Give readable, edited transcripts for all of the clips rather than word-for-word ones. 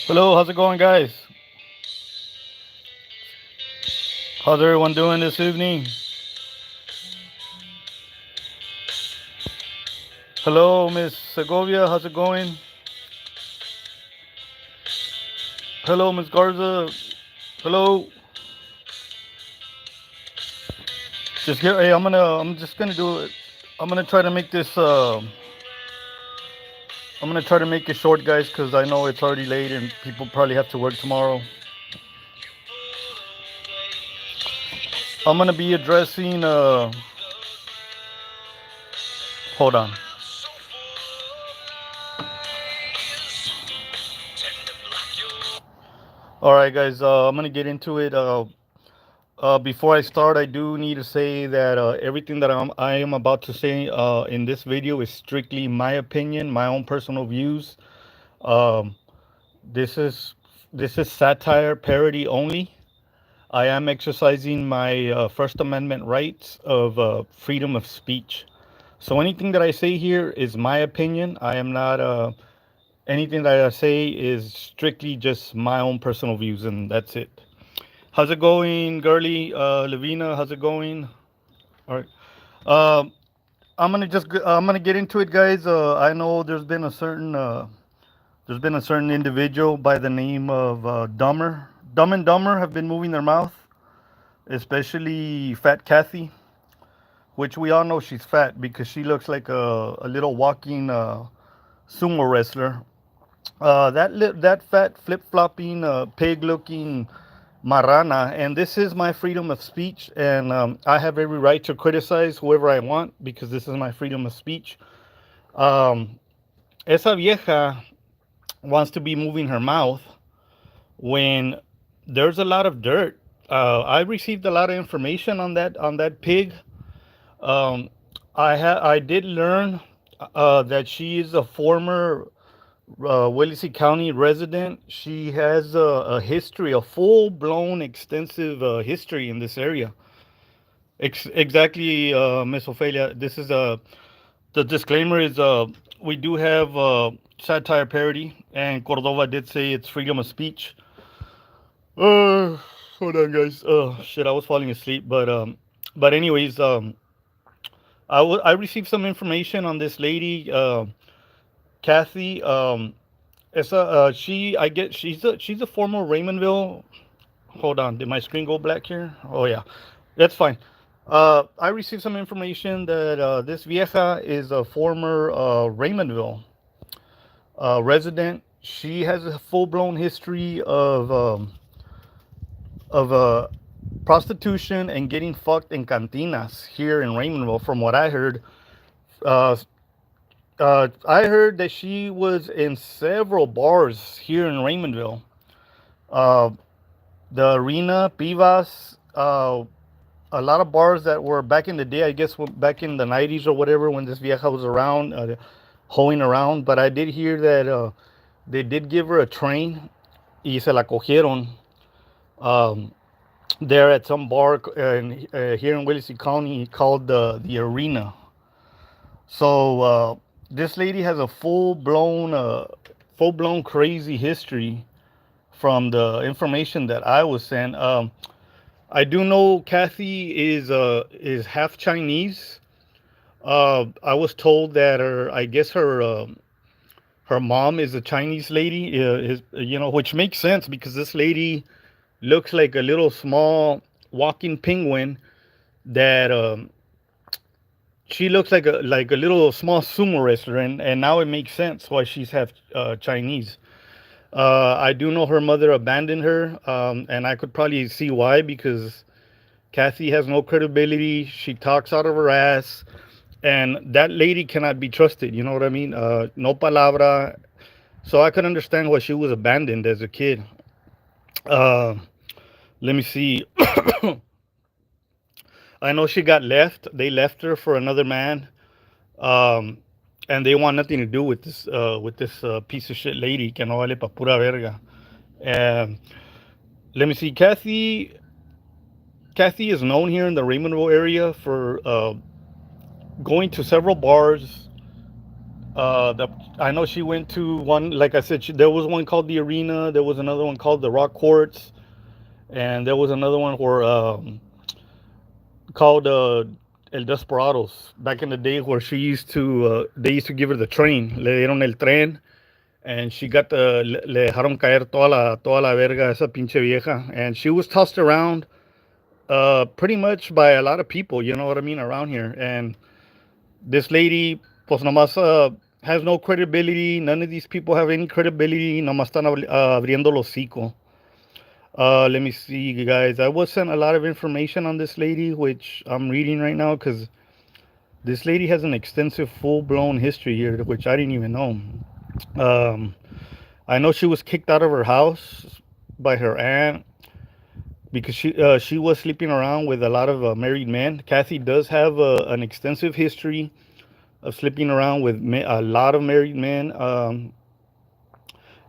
Hello, how's it going, guys? How's everyone doing this evening? Hello, Miss Segovia, how's it going? Hello, Miss Garza. Hello. Just here. Hey, I'm just gonna do it. I'm gonna try to make this. I'm gonna try to make it short, guys, because I know it's already late and people probably have to work tomorrow. I'm gonna be addressing. Hold on. All right, guys. I'm gonna get into it. Before I start, I do need to say that everything that I am about to say in this video is strictly my opinion, my own personal views. Um, this is this is satire parody only. I am exercising my First Amendment rights of freedom of speech. So anything that I say here is my opinion. I am not anything that I say is strictly just my own personal views, and that's it. How's it going, girly? Lavina, how's it going? All right. Um, I'm gonna get into it, guys. I know there's been a certain individual by the name of Dumb and Dumber have been moving their mouth, especially Fat Kathy, which we all know she's fat because she looks like a little walking sumo wrestler. That fat flip flopping pig looking marrana, and this is my freedom of speech, and I have every right to criticize whoever I want because this is my freedom of speech. Um, esa vieja wants to be moving her mouth when there's a lot of dirt. I received a lot of information on that pig. Um, I did learn that she is a former Willacy County resident. She has a history, a full blown, extensive history in this area. Exactly, Miss Ophelia. This is the disclaimer is we do have satire parody, and Cordova did say it's freedom of speech. Uh, Hold on, guys. Shit, I was falling asleep, but anyways, I received some information on this lady, Kathy. I get she's a former Raymondville. Hold on, did my screen go black here? Oh yeah, that's fine. I received some information that this vieja is a former Raymondville resident. She has a full blown history of prostitution and getting fucked in cantinas here in Raymondville. From what I heard, uh, I heard that she was in several bars here in Raymondville. Uh, the Arena, Pivas, a lot of bars that were back in the day, I guess back in the 90s or whatever, when this vieja was around, hoeing around. But I did hear that they did give her a train y se la cogieron um, there at some bar here in Willacy County called the Arena. So this lady has a full blown crazy history from the information that I was sent. I do know Kathy is half Chinese. I was told that I guess her mom is a Chinese lady. Which makes sense because this lady looks like a little small walking penguin. That she looks like a little small sumo wrestler, and now it makes sense why she's half Chinese. I do know her mother abandoned her, and I could probably see why because Kathy has no credibility. She talks out of her ass, and that lady cannot be trusted. You know what I mean? No palabra. So I could understand why she was abandoned as a kid. Uh, Let me see. I know she got left. They left her for another man, um, and they want nothing to do with this piece of shit lady que no vale pa pura verga. Um, Let me see. Kathy is known here in the Raymondville area for going to several bars, The, I know she went to one, like I said, there was one called the Arena. There was another one called the Rock Courts, and there was another one where called El Desperados back in the day, where she used to they used to give her the train, le dieron el tren, and she got the le dejaron caer toda la verga esa pinche vieja, and she was tossed around pretty much by a lot of people, you know what I mean, around here. And this lady, pues nomás has no credibility. None of these people have any credibility. Nomás están abriendo el hocico. Let me see, guys. I was sent a lot of information on this lady, which I'm reading right now because this lady has an extensive, full-blown history here, which I didn't even know. Um, I know she was kicked out of her house by her aunt because she was sleeping around with a lot of married men. Kathy does have an extensive history of sleeping around with a lot of married men.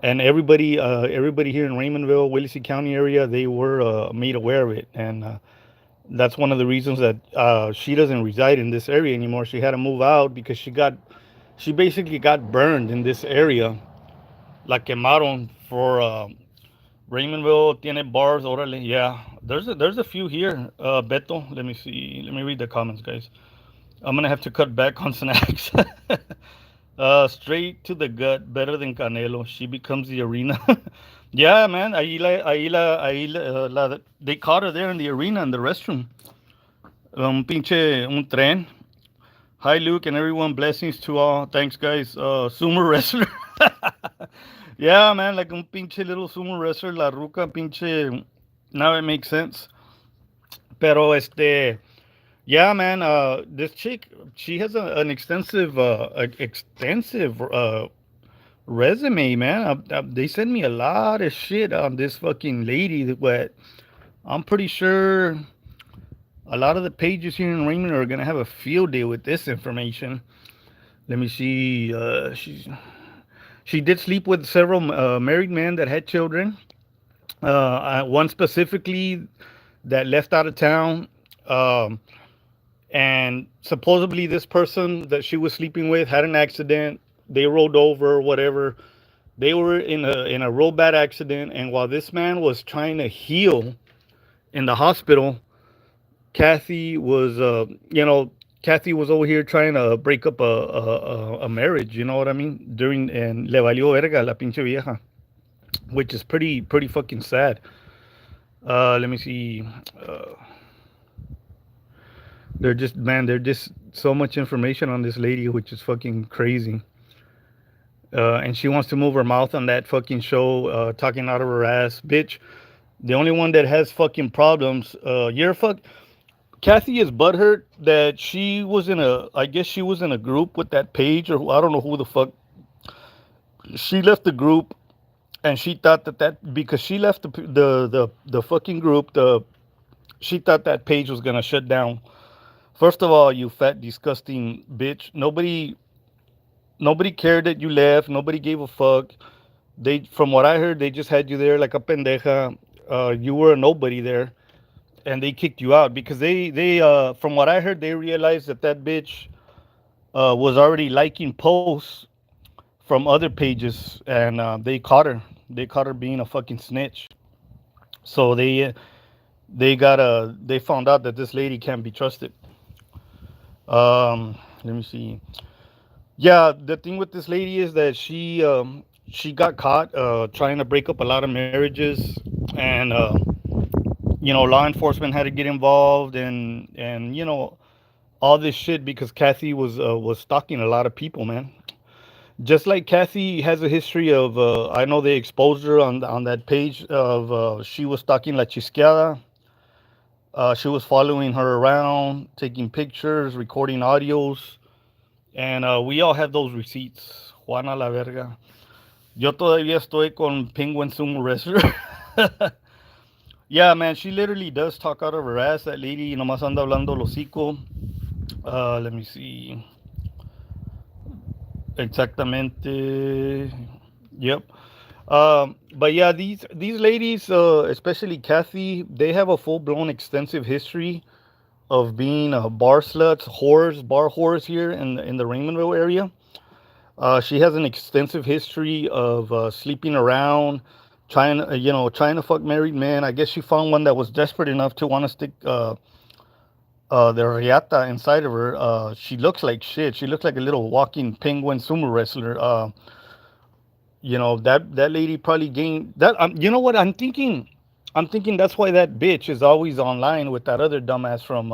And everybody here in Raymondville, Willacy County area, they were made aware of it, and that's one of the reasons that she doesn't reside in this area anymore. She had to move out because she basically got burned in this area. La quemaron for Raymondville tiene bars. Orale, yeah. There's a few here. Beto, let me see. Let me read the comments, guys. I'm gonna have to cut back on snacks. Straight to the gut, better than Canelo. She becomes the arena. Yeah, man. They caught her there in the arena in the restroom. Un tren. Hi, Luke, and everyone. Blessings to all. Thanks, guys. Sumo wrestler. Yeah, man. Like un pinche little sumo wrestler. La ruca, pinche. Now it makes sense. Pero yeah, man. This chick, she has an extensive resume, man. They send me a lot of shit on this fucking lady, but I'm pretty sure a lot of the pages here in Raymond are gonna have a field day with this information. Let me see. She did sleep with several married men that had children. One specifically that left out of town. And supposedly this person that she was sleeping with had an accident. They rolled over, whatever. They were in a real bad accident, and while this man was trying to heal in the hospital, Kathy was, Kathy was over here trying to break up a marriage. You know what I mean? During and le valió verga la pinche vieja, which is pretty fucking sad. Let me see. They're just so much information on this lady, which is fucking crazy. And she wants to move her mouth on that fucking show, talking out of her ass, bitch. The only one that has fucking problems. Kathy is butthurt that I guess she was in a group with that page, or I don't know who the fuck. She left the group, and she thought that because she left the fucking group, she thought that page was gonna shut down. First of all, you fat disgusting bitch. Nobody cared that you left. Nobody gave a fuck. From what I heard, they just had you there like a pendeja. You were a nobody there, and they kicked you out because from what I heard, they realized that bitch was already liking posts from other pages, and they caught her. They caught her being a fucking snitch. So they found out that this lady can't be trusted. Let me see. Yeah, the thing with this lady is that she got caught trying to break up a lot of marriages, and law enforcement had to get involved, and all this shit because Kathy was stalking a lot of people, man. Just like Kathy has a history of, I know they exposed her on that page of she was stalking La Chisqueada. She was following her around, taking pictures, recording audios, and we all have those receipts. Juana la verga. Yo todavía estoy con Penguin Sumo Wrestler. Yeah, man, she literally does talk out of her ass. That lady nomás anda hablando lo hocico. Let me see. Exactamente. Yep. But yeah, these ladies, especially Kathy, they have a full blown extensive history of being bar sluts, bar whores here in the Raymondville area. She has an extensive history of sleeping around, trying to fuck married men. I guess she found one that was desperate enough to want to stick the riata inside of her. She looks like shit. She looks like a little walking penguin sumo wrestler. That lady probably gained that. You know what I'm thinking? I'm thinking that's why that bitch is always online with that other dumbass from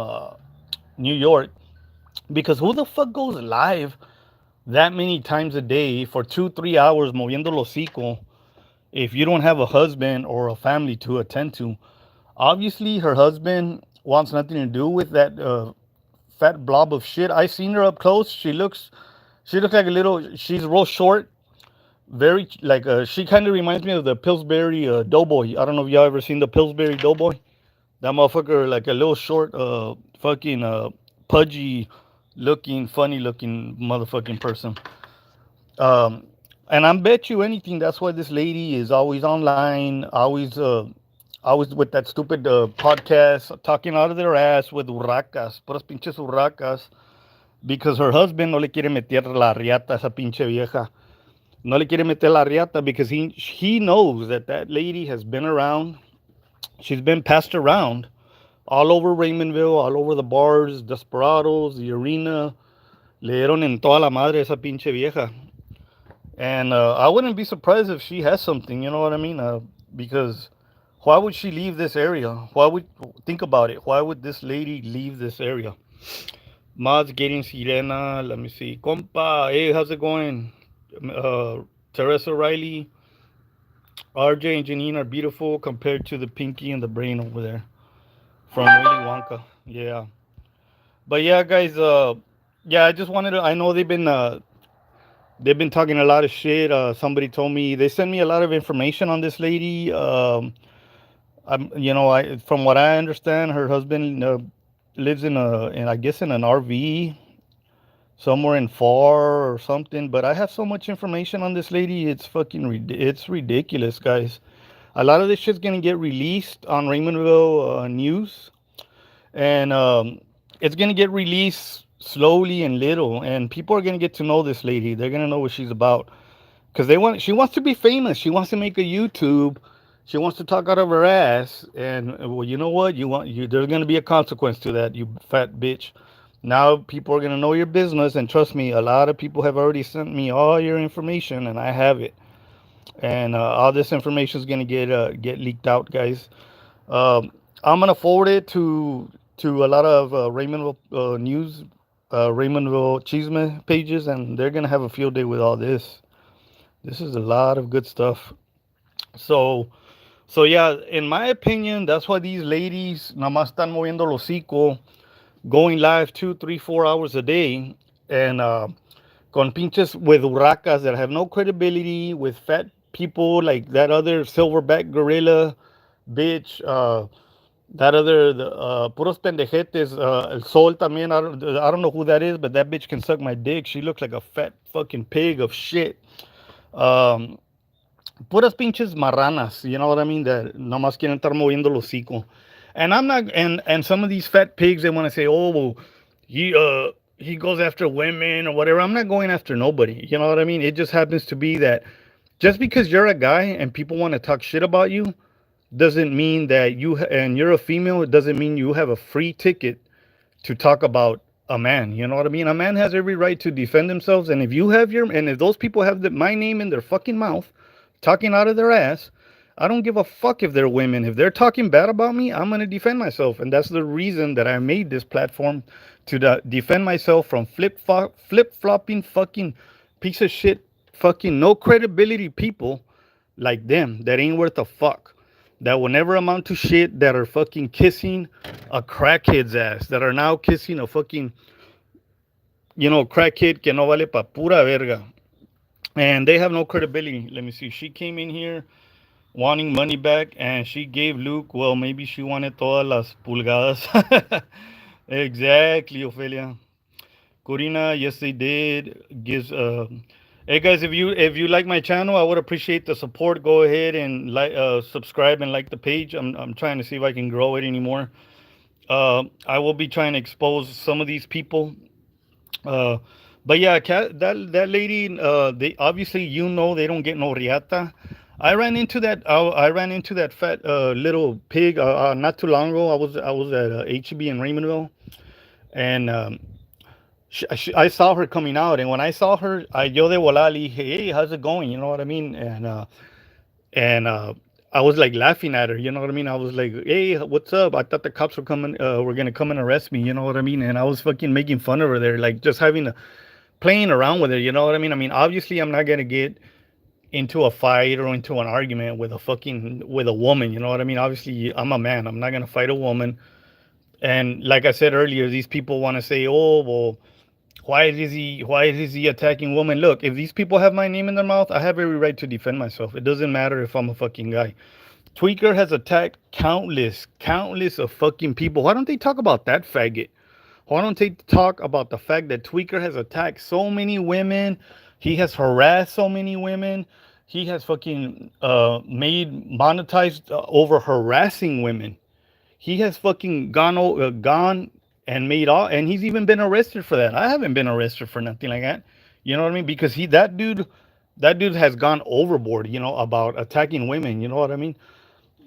New York. Because who the fuck goes live that many times a day for 2 3 hours moviendo lo hocico if you don't have a husband or a family to attend to? Obviously, her husband wants nothing to do with that fat blob of shit. I seen her up close. She looks like a little. She's real short. Very like she kind of reminds me of the Pillsbury Doughboy. I don't know if y'all ever seen the Pillsbury Doughboy. That motherfucker like a little short, fucking pudgy looking, funny looking motherfucking person. Um, and I bet you anything that's why this lady is always online, always with that stupid podcast talking out of their ass with urracas, puras pinches urracas, because her husband no le quiere meter la riata a esa pinche vieja. No le quiere meter la riata because he knows that that lady has been around. She's been passed around all over Raymondville, all over the bars, Desperados, the arena. Le dieron en toda la madre esa pinche vieja. And I wouldn't be surprised if she has something, you know what I mean? Because why would she leave this area? Think about it. Why would this lady leave this area? Mod's getting Sirena. Let me see. Compa, hey, how's it going? Teresa Riley, RJ, and Janine are beautiful compared to the Pinky and the Brain over there from Willy Wonka. Yeah. But yeah, guys, yeah, I just wanted to. I know they've been talking a lot of shit. Somebody told me they sent me a lot of information on this lady. I from what I understand, her husband lives I guess in an RV somewhere in far or something. But I have so much information on this lady. It's it's ridiculous, guys. A lot of this shit's gonna get released on Raymondville News, and it's gonna get released slowly and little, and people are gonna get to know this lady. They're gonna know what she's about because she wants to be famous. She wants to make a YouTube. She wants to talk out of her ass, and well, you know what? There's gonna be a consequence to that, you fat bitch. Now people are gonna know your business, and trust me, a lot of people have already sent me all your information, and I have it. And all this information is gonna get leaked out, guys. I'm gonna forward it to a lot of Raymondville news, Raymondville Chisme pages, and they're gonna have a field day with all this. This is a lot of good stuff. So, so yeah, in my opinion, that's why these ladies nada más están moviendo los hocico, going live 2 3 4 hours a day, and con pinches with urracas that have no credibility, with fat people like that other silverback gorilla bitch. That other, puros pendejetes, El Sol también, I don't know who that is, but that bitch can suck my dick. She looks like a fat fucking pig of shit. Um, Puras pinches marranas, you know what I mean? That nomás quieren estar moviendo el hocico. And I'm not, and some of these fat pigs, they want to say, oh, well, he goes after women or whatever. I'm not going after nobody. You know what I mean? It just happens to be that just because you're a guy and people want to talk shit about you, doesn't mean that and you're a female, it doesn't mean you have a free ticket to talk about a man. You know what I mean? A man has every right to defend themselves, and if those people have my name in their fucking mouth, talking out of their ass, I don't give a fuck if they're women. If they're talking bad about me, I'm gonna defend myself, and that's the reason that I made this platform to defend myself from flip flopping fucking piece of shit, fucking no credibility people like them that ain't worth a fuck, that will never amount to shit, that are fucking kissing a crackhead's ass, that are now kissing a fucking, crackhead que no vale pa pura verga. And they have no credibility. Let me see. She came in here wanting money back, and she gave Luke, well, maybe she wanted todas las pulgadas. Exactly, Ophelia. Corina, yes, they did. Gives Hey guys, if you like my channel, I would appreciate the support. Go ahead and subscribe and like the page. I'm trying to see if I can grow it anymore. I will be trying to expose some of these people. Uh, But yeah, that lady, they obviously, they don't get no riata. I ran into that fat little pig not too long ago. I was at HEB in Raymondville, and I saw her coming out, and when I saw her, I yo de volada le dije, hey, how's it going? You know what I mean? And I was like laughing at her. You know what I mean? I was like, hey, what's up? I thought the cops were gonna come and arrest me. You know what I mean? And I was fucking making fun of her there, like just playing around with her. You know what I mean? I mean, obviously, I'm not gonna get into a fight or into an argument with a woman. You know what I mean? Obviously, I'm a man. I'm not gonna fight a woman. And like I said earlier, these people want to say, oh, well, why is he attacking women? Look, if these people have my name in their mouth, I have every right to defend myself. It doesn't matter if I'm a fucking guy. Tweaker has attacked countless of fucking people. Why don't they talk about that faggot? Why don't they talk about the fact that Tweaker has attacked so many women? He has harassed so many women. He has fucking made monetized over harassing women. He has fucking gone and made all, and he's even been arrested for that. I haven't been arrested for nothing like that. You know what I mean? Because that dude has gone overboard. About attacking women. You know what I mean?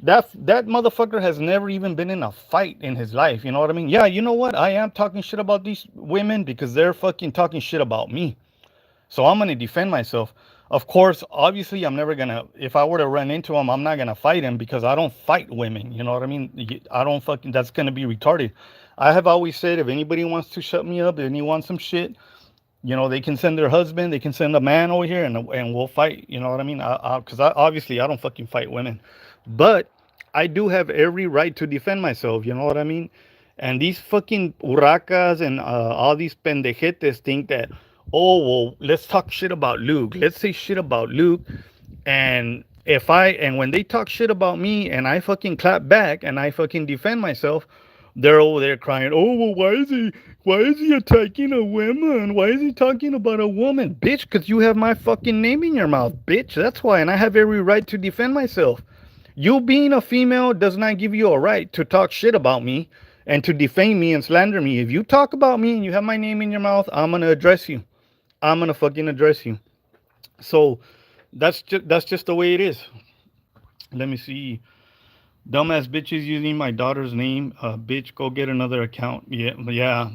That motherfucker has never even been in a fight in his life. You know what I mean? Yeah, you know what? I am talking shit about these women because they're fucking talking shit about me. So I'm gonna defend myself. Of course, obviously, I'm never gonna. If I were to run into him, I'm not gonna fight him because I don't fight women. You know what I mean? I don't fucking. That's gonna be retarded. I have always said if anybody wants to shut me up, if anyone wants some shit, they can send their husband, they can send a man over here, and we'll fight. You know what I mean? Because obviously I don't fucking fight women, but I do have every right to defend myself. You know what I mean? And these fucking urracas and all these pendejetes think that, oh well, let's talk shit about Luke. Let's say shit about Luke, and when they talk shit about me and I fucking clap back and I fucking defend myself, they're over there crying, oh well, why is he attacking a woman? Why is he talking about a woman? Bitch, because you have my fucking name in your mouth, bitch. That's why, and I have every right to defend myself. You being a female does not give you a right to talk shit about me and to defame me and slander me. If you talk about me and you have my name in your mouth, I'm gonna address you. I'm gonna fucking address you. So that's just the way it is. Let me see. Dumbass bitches using my daughter's name. Bitch, go get another account. Yeah, yeah.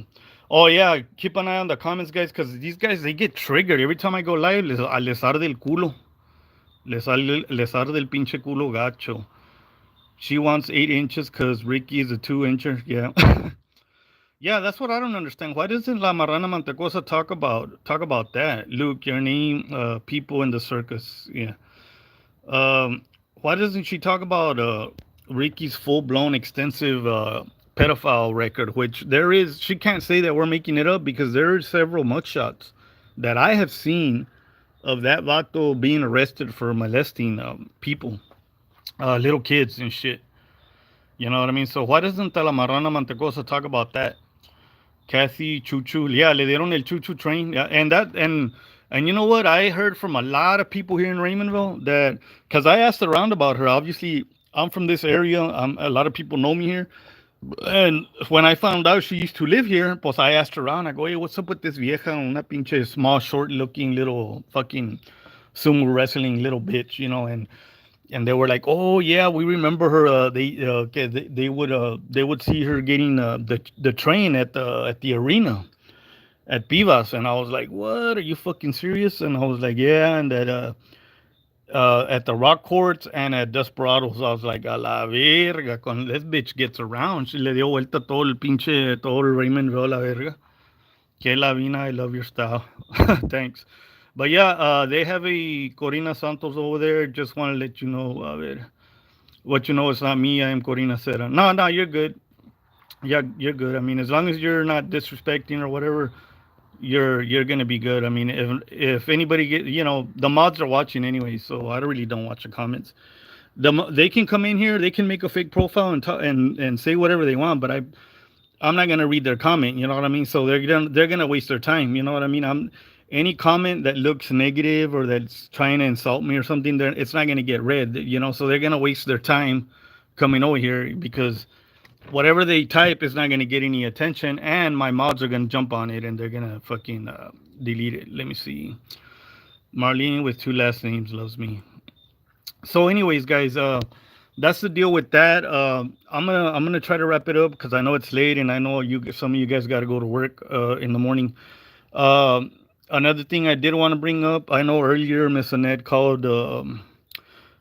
Oh yeah, keep an eye on the comments, guys, because these guys they get triggered every time I go live. Les arde el culo. Les arde el pinche culo gacho. She wants 8 inches because Ricky is a 2 incher. Yeah. Yeah, that's what I don't understand. Why doesn't La Marrana Mantecosa talk about that? Luke, your name, people in the circus. Yeah. Why doesn't she talk about Ricky's full blown extensive pedophile record? Which there is. She can't say that we're making it up because there are several mugshots that I have seen of that vato being arrested for molesting people, little kids and shit. You know what I mean? So why doesn't La Marrana Mantecosa talk about that? Kathy Chuchu, yeah, le dieron el Chuchu train, yeah, and you know what? I heard from a lot of people here in Raymondville that because I asked around about her. Obviously, I'm from this area. A lot of people know me here, and when I found out she used to live here, pues I asked around. I go, hey, what's up with this vieja? Una pinche small, short-looking little fucking sumo wrestling little bitch, and they were like, "Oh yeah, we remember her. They would see her getting the train at the arena at Pivas," and I was like, "What? Are you fucking serious?" And I was like, "Yeah," and that at the Rock Courts and at Desperados, I was like, "A la verga, con this bitch gets around. She le dio vuelta todo el Raymondville, la verga." Que la vina, I love your style. Thanks. But yeah, they have a Corina Santos over there. Just want to let you know, what you know, it's not me. I am Corina Serra. No, no, you're good. Yeah, you're good. I mean, as long as you're not disrespecting or whatever, you're gonna be good. I mean, if anybody the mods are watching anyway, so I really don't watch the comments. They can come in here, they can make a fake profile and talk, and say whatever they want, but I'm not gonna read their comment. You know what I mean? So they're gonna waste their time. You know what I mean? Any comment that looks negative or that's trying to insult me or something, it's not gonna get read. So they're gonna waste their time coming over here because whatever they type is not gonna get any attention, and my mods are gonna jump on it and they're gonna fucking delete it. Let me see. Marlene with two last names loves me. So, anyways, guys, that's the deal with that. I'm gonna try to wrap it up because I know it's late and I know some of you guys got to go to work in the morning. Another thing I did want to bring up, I know earlier Miss Annette called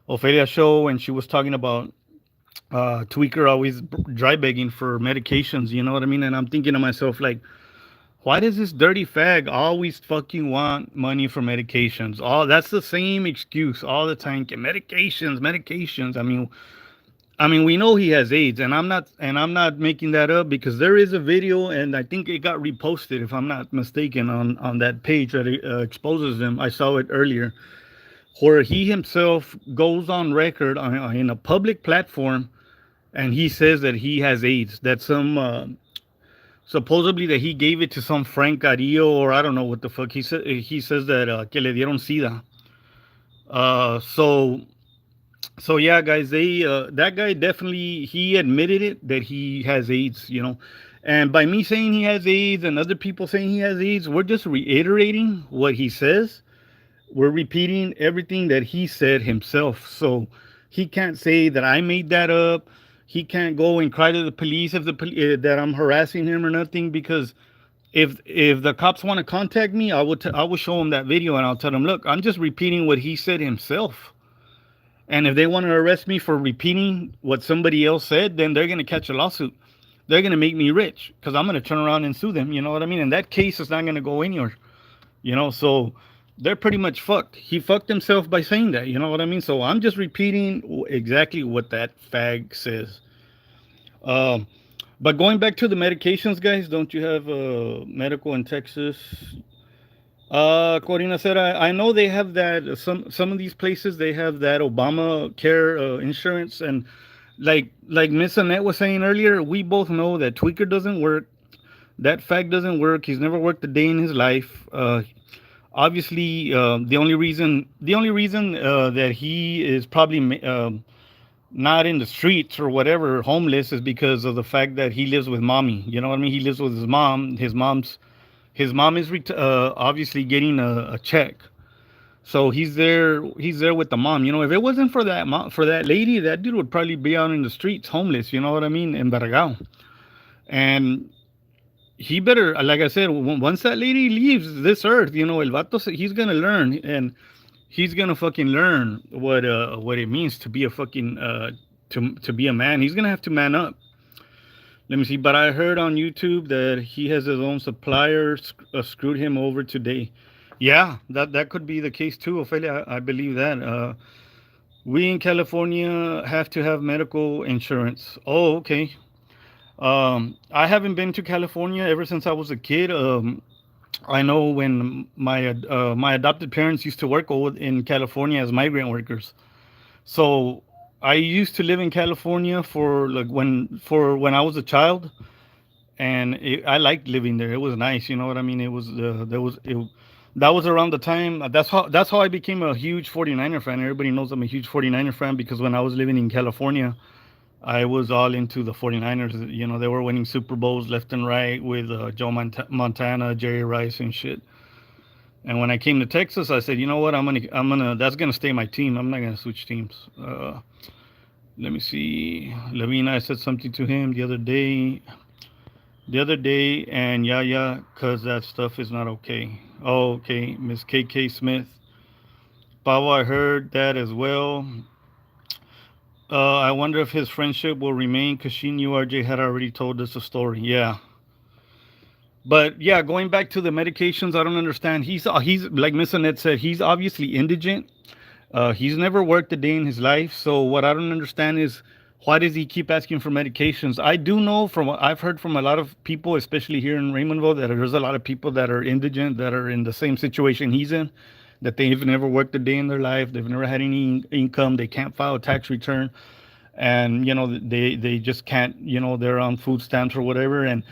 Ophelia show and she was talking about Tweaker always dry begging for medications. You know what I mean? And I'm thinking to myself like, why does this dirty fag always fucking want money for medications? All that's the same excuse all the time. Get medications, medications. I mean, we know he has AIDS, and I'm not making that up because there is a video, and I think it got reposted, if I'm not mistaken, on that page that exposes him. I saw it earlier, where he himself goes on record in a public platform, and he says that he has AIDS. That some supposedly that he gave it to some Frank Carillo or I don't know what the fuck he says that que le dieron sida. So yeah, guys, they that guy definitely he admitted it that he has AIDS, and by me saying he has AIDS and other people saying he has AIDS, we're just reiterating what he says. We're repeating everything that he said himself. So he can't say that I made that up. He can't go and cry to the police if that I'm harassing him or nothing because if the cops want to contact me, I will show them that video and I'll tell them, look, I'm just repeating what he said himself. And if they want to arrest me for repeating what somebody else said, then they're going to catch a lawsuit. They're going to make me rich because I'm going to turn around and sue them. You know what I mean? And that case is not going to go anywhere. So they're pretty much fucked. He fucked himself by saying that. You know what I mean? So I'm just repeating exactly what that fag says. Um, but going back to the medications, guys, don't you have medical in Texas? Corina said, I know they have that. Some of these places they have that Obamacare insurance, and like Miss Annette was saying earlier, we both know that Tweaker doesn't work. That fact doesn't work. He's never worked a day in his life. Obviously, the only reason that he is probably not in the streets or whatever, homeless, is because of the fact that he lives with mommy. You know what I mean? He lives with his mom. His mom is obviously getting a check, so he's there. He's there with the mom. If it wasn't for for that lady, that dude would probably be out in the streets, homeless. You know what I mean? In Baragao, and he better, like I said, once that lady leaves this earth, el vato, he's gonna learn, and he's gonna fucking learn what it means to be a fucking to be a man. He's gonna have to man up. Let me see. But I heard on YouTube that he has his own supplier screwed him over today. Yeah, that could be the case too, Ophelia. I believe that. We in California have to have medical insurance. Oh, okay. I haven't been to California ever since I was a kid. I know when my adopted parents used to work in California as migrant workers. So I used to live in California for when I was a child, and I liked living there. It was nice, you know what I mean. It was that was around the time. That's how I became a huge 49er fan. Everybody knows I'm a huge 49er fan because when I was living in California, I was all into the 49ers. They were winning Super Bowls left and right with Joe Montana, Jerry Rice, and shit. And when I came to Texas, I said, you know what? That's gonna stay my team. I'm not gonna switch teams. Let me see. Lavina, I said something to him the other day. And yeah, cause that stuff is not okay. Oh, okay, Miss KK Smith. Pavo, I heard that as well. I wonder if his friendship will remain because she knew RJ had already told us a story. Yeah. But yeah, going back to the medications, I don't understand. He's like Miss Annette said, he's obviously indigent. He's never worked a day in his life. So what I don't understand is why does he keep asking for medications? I do know from what I've heard from a lot of people, especially here in Raymondville, that there's a lot of people that are indigent that are in the same situation he's in, that they've never worked a day in their life, they've never had any income, they can't file a tax return, and they just can't. They're on food stamps or whatever, and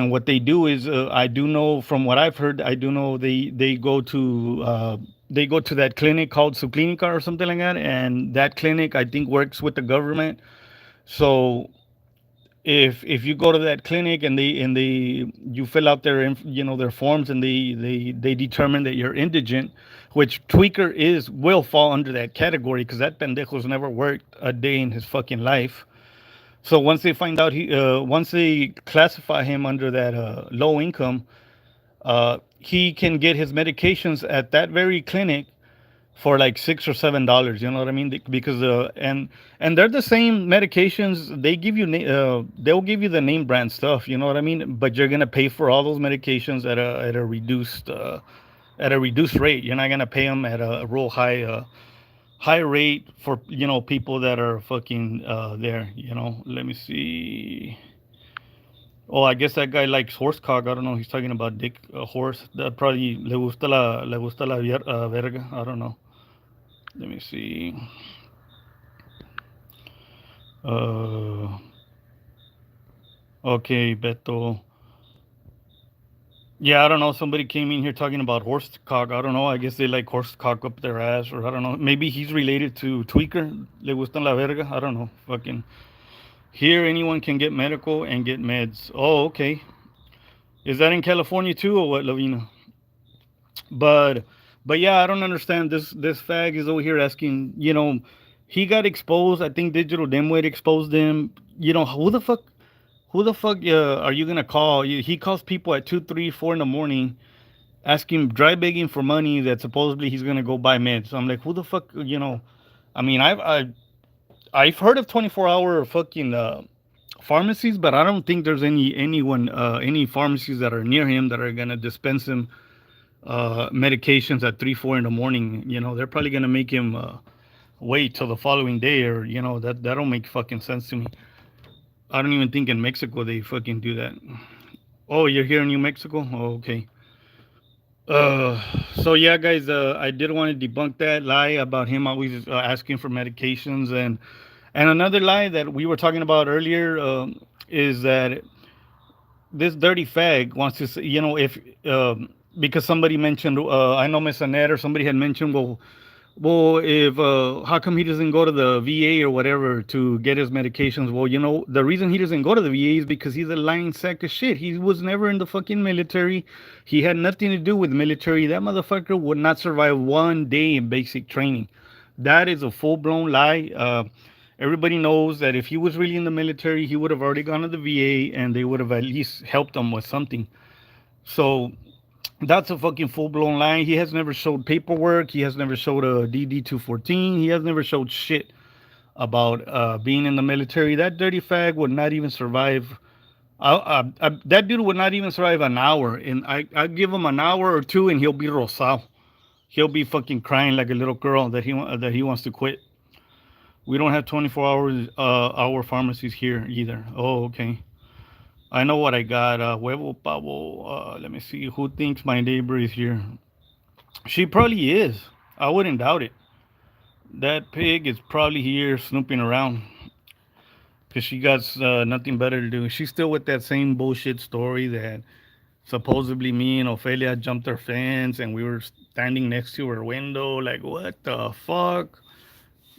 what they do is I do know from what I've heard, I do know they go to that clinic called Subclinica or something like that, and that clinic I think works with the government. So if you go to that clinic and they you fill out their their forms and they determine that you're indigent, which Tweaker is will fall under that category because that pendejo's never worked a day in his fucking life. So once they find out once they classify him under that low income, he can get his medications at that very clinic for like $6 or $7. You know what I mean? Because and they're the same medications. They give you they'll give you the name brand stuff. You know what I mean? But you're gonna pay for all those medications at a reduced rate. You're not gonna pay them at a real high rate for people that are fucking there. Let me see. Oh, I guess that guy likes horse cock. I don't know. He's talking about dick horse. That probably le gusta la verga. I don't know. Let me see. Uh, okay, Beto. Yeah, I don't know. Somebody came in here talking about horse cock. I don't know. I guess they like horse cock up their ass, or I don't know. Maybe he's related to Tweaker. Le gustan la verga. I don't know. Fucking. Here, anyone can get medical and get meds. Oh, okay. Is that in California too, or what, Lavina? But but yeah, I don't understand. This fag is over here asking. He got exposed. I think Digital Dimwit exposed him. Who the fuck are you gonna call? He calls people at 2, 3, 4 in the morning, asking, dry begging for money that supposedly he's gonna go buy meds. So I'm like, who the fuck? I mean, I've heard of 24-hour fucking pharmacies, but I don't think there's any pharmacies that are near him that are gonna dispense him medications at 3, 4 in the morning. They're probably gonna make him wait till the following day, or that don't make fucking sense to me. I don't even think in Mexico they fucking do that. Oh, you're here in New Mexico? Oh, okay. Uh, so yeah, guys, I did want to debunk that lie about him always asking for medications, and another lie that we were talking about earlier is that this dirty fag wants to say, if because somebody mentioned, I know Miss Annette or somebody had mentioned, well, if how come he doesn't go to the VA or whatever to get his medications? Well, the reason he doesn't go to the VA is because he's a lying sack of shit. He was never in the fucking military. He had nothing to do with the military. That motherfucker would not survive one day in basic training. That is a full blown lie. Everybody knows that if he was really in the military, he would have already gone to the VA and they would have at least helped him with something. So that's a fucking full blown lie. He has never showed paperwork. He has never showed a DD 214. He has never showed shit about being in the military. That dirty fag would not even survive. That dude would not even survive an hour. And I give him an hour or two, and he'll be rosal. He'll be fucking crying like a little girl that he wants to quit. We don't have 24 hour pharmacies here either. Oh, okay. I know what I got. Huevo pavo. Let me see. Who thinks my neighbor is here? She probably is. I wouldn't doubt it. That pig is probably here snooping around because she got nothing better to do. She's still with that same bullshit story that supposedly me and Ophelia jumped her fence and we were standing next to her window. Like, what the fuck?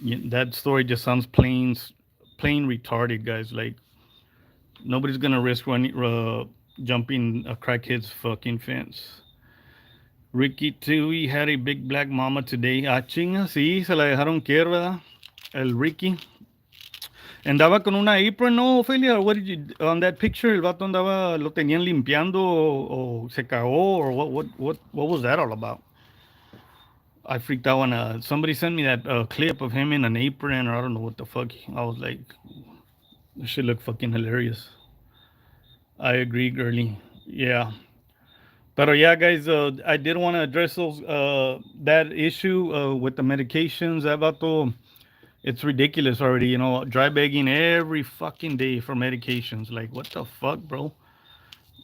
That story just sounds plain retarded, guys. Like, nobody's gonna risk jumping a crackhead's fucking fence. Ricky Tui had a big black mama today. Ah, chinga, sí, se la dejaron caer, ¿verdad? El Ricky. Andaba con una apron, ¿no, Ophelia? What did you on that picture? El vato andaba, lo tenían limpiando o se cagó or what was that all about? I freaked out when somebody sent me that clip of him in an apron or I don't know what the fuck. I was like, this shit look fucking hilarious. I agree, girly. Yeah. But yeah, guys, I did want to address that issue with the medications. That vato, it's ridiculous already. Dry begging every fucking day for medications. Like, what the fuck, bro?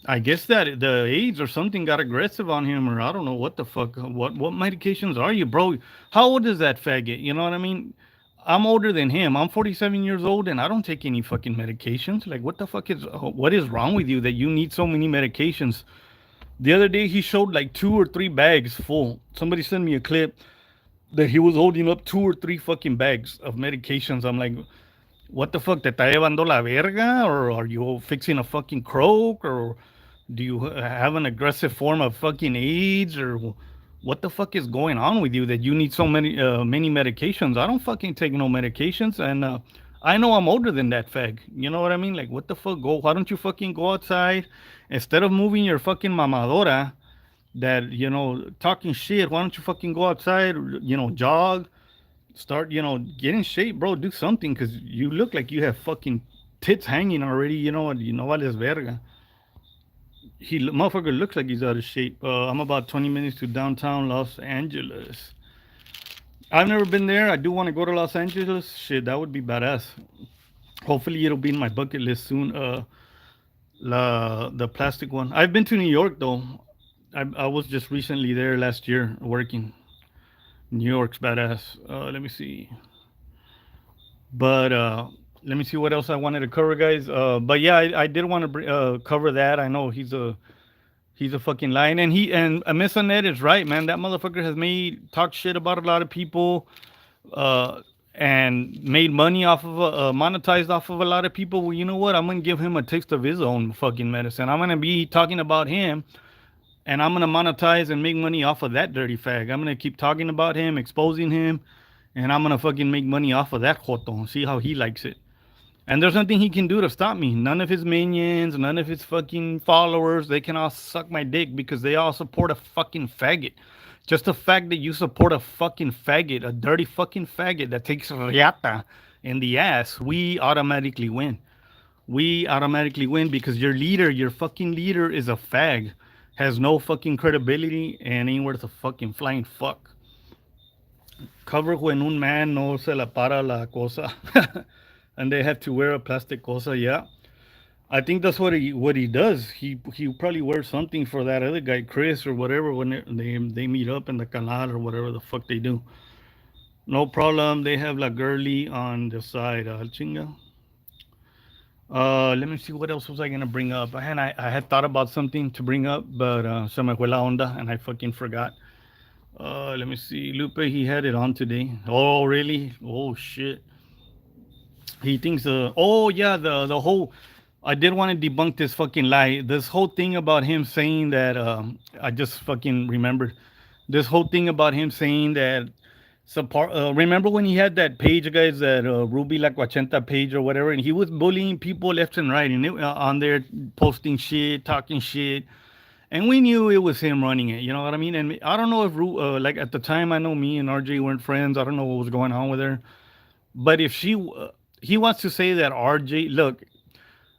I guess that the AIDS or something got aggressive on him, or I don't know what the fuck. What medications are you, bro? How old is that faggot? You know what I mean? I'm older than him. I'm 47 years old, and I don't take any fucking medications. Like, what is wrong with you that you need so many medications? The other day, he showed like 2 or 3 bags full. Somebody sent me a clip that he was holding up 2 or 3 fucking bags of medications. I'm like, What the fuck? ¿Te está llevando la verga? Or are you fixing a fucking croak? Or do you have an aggressive form of fucking AIDS? Or what the fuck is going on with you that you need so many medications? I don't fucking take no medications, and I know I'm older than that fag. You know what I mean? Like, what the fuck? Go. Why don't you fucking go outside instead of moving your fucking mamadora? That talking shit. Why don't you fucking go outside? Jog, start, get in shape, bro. Do something, because you look like you have fucking tits hanging already. What is verga. Motherfucker looks like he's out of shape. I'm about 20 minutes to downtown Los Angeles. I've never been there. I do want to go to Los Angeles. Shit, that would be badass. Hopefully, it'll be in my bucket list soon. The plastic one. I've been to New York though. I was just recently there last year working. New York's badass. Let me see. But let me see what else I wanted to cover, guys. But yeah, I did want to cover that. I know he's a fucking lion, and Miss Annette is right, man. That motherfucker has made talk shit about a lot of people, uh, and made money off of monetized off of a lot of people. Well, you know what? I'm gonna give him a taste of his own fucking medicine. I'm gonna be talking about him, and I'm gonna monetize and make money off of that dirty fag. I'm gonna keep talking about him, exposing him, and I'm gonna fucking make money off of that joto. See how he likes it. And there's nothing he can do to stop me. None of his minions, none of his fucking followers, they can all suck my dick because they all support a fucking faggot. Just the fact that you support a fucking faggot, a dirty fucking faggot that takes riata in the ass, we automatically win. We automatically win because your leader, your fucking leader, is a fag, has no fucking credibility, and ain't worth a fucking flying fuck. Cover when un man no se la para la cosa. And they have to wear a plastic cosa, yeah. I think that's what he does. He probably wears something for that other guy, Chris or whatever, when they meet up in the canal or whatever the fuck they do. No problem. They have la girly on the side. Chinga. Let me see what else was I gonna bring up. I had thought about something to bring up, but se me fue la onda and I fucking forgot. Let me see. Lupe, he had it on today. Oh really? Oh shit. He thinks oh yeah, the whole, I did want to debunk this fucking lie. This whole thing about him saying that I just fucking remembered. This whole thing about him saying that support, remember when he had that page, guys, that Ruby La Quachenta page or whatever, and he was bullying people left and right, and on there posting shit, talking shit, and we knew it was him running it. You know what I mean? And I don't know if like at the time, I know me and RJ weren't friends. I don't know what was going on with her, but if he wants to say that RJ, look,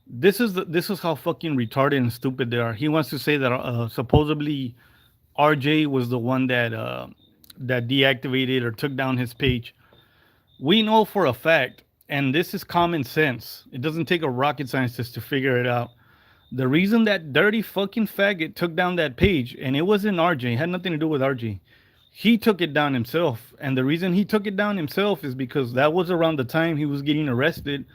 this is how fucking retarded and stupid they are. He wants to say that supposedly RJ was the one that deactivated or took down his page. We know for a fact, and this is common sense. It doesn't take a rocket scientist to figure it out. The reason that dirty fucking faggot took down that page, and it wasn't RJ, it had nothing to do with RJ. He took it down himself. And the reason he took it down himself is because that was around the time he was getting arrested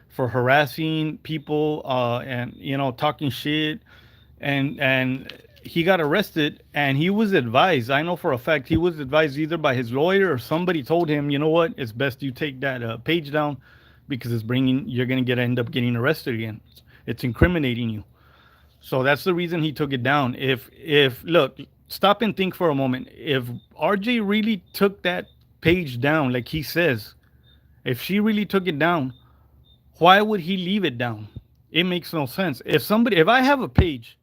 for harassing people, and talking shit, and he got arrested, and he was advised, I know for a fact he was advised either by his lawyer or somebody told him, you know what, it's best you take that page down because you're going to end up getting arrested again. It's incriminating you. So that's the reason he took it down. If look, stop and think for a moment. If RJ really took that page down, like he says, if she really took it down, why would he leave it down? It makes no sense. If I have a page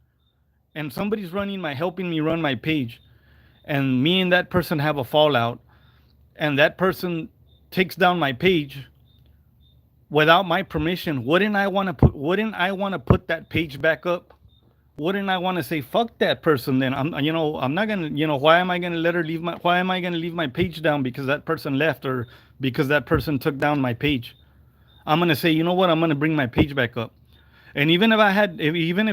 and somebody's helping me run my page, and me and that person have a fallout, and that person takes down my page without my permission, wouldn't I want to put that page back up? Wouldn't I want to say fuck that person then? I'm not gonna, why am I gonna let her why am I gonna leave my page down because that person left or because that person took down my page? I'm gonna say, you know what, I'm gonna bring my page back up. And even if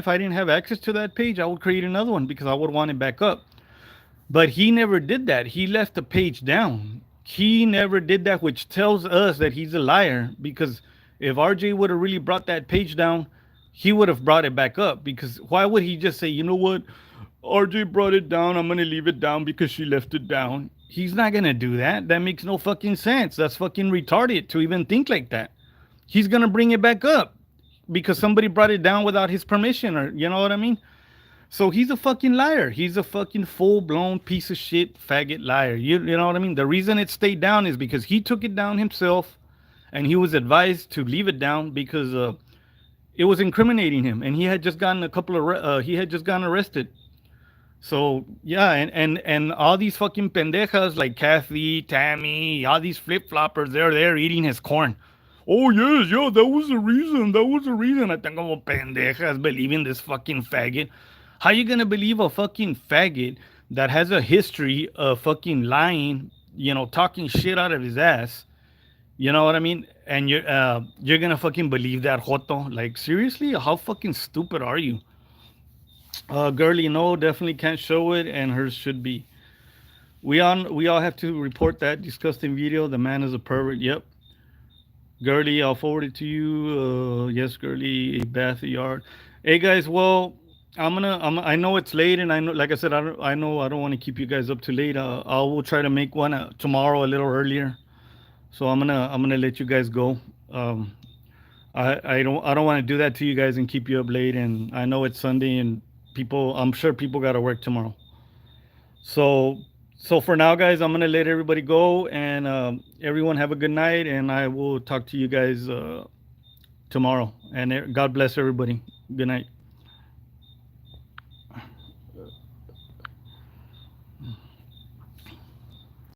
I didn't have access to that page, I would create another one because I would want it back up. But he never did that. He left the page down. He never did that, which tells us that he's a liar, because if RJ would have really brought that page down, he would have brought it back up. Because why would he just say, you know what, RJ brought it down, I'm going to leave it down because she left it down? He's not going to do that. That makes no fucking sense. That's fucking retarded to even think like that. he's gonna bring it back up because somebody brought it down without his permission, or you know what I mean. So he's a fucking liar. He's a fucking full blown piece of shit faggot liar. You know what I mean? The reason it stayed down is because he took it down himself, and he was advised to leave it down because it was incriminating him, and he had just gotten a couple of he had just gotten arrested. So yeah, and all these fucking pendejas like Kathy, Tammy, all these flip floppers, they're there eating his corn. Oh yes, yeah, that was the reason. That was the reason. I think como pendejas believing this fucking faggot. How you gonna believe a fucking faggot that has a history of fucking lying? You know, talking shit out of his ass. You know what I mean? And you're gonna fucking believe that joto? Like seriously, how fucking stupid are you? Girly, no, definitely can't show it, and hers should be. We all have to report that disgusting video. The man is a pervert. Yep. Girly, I'll forward it to you. Yes, Girly, a bath, a yard. Hey guys, well, I know it's late, and I know, like I said, I know I don't want to keep you guys up too late. I will try to make one tomorrow a little earlier. So I'm gonna let you guys go. Um, I don't want to do that to you guys and keep you up late. And I know it's Sunday, and I'm sure people got to work tomorrow. So for now, guys, I'm gonna let everybody go, and everyone have a good night, and I will talk to you guys tomorrow. And God bless everybody. Good night.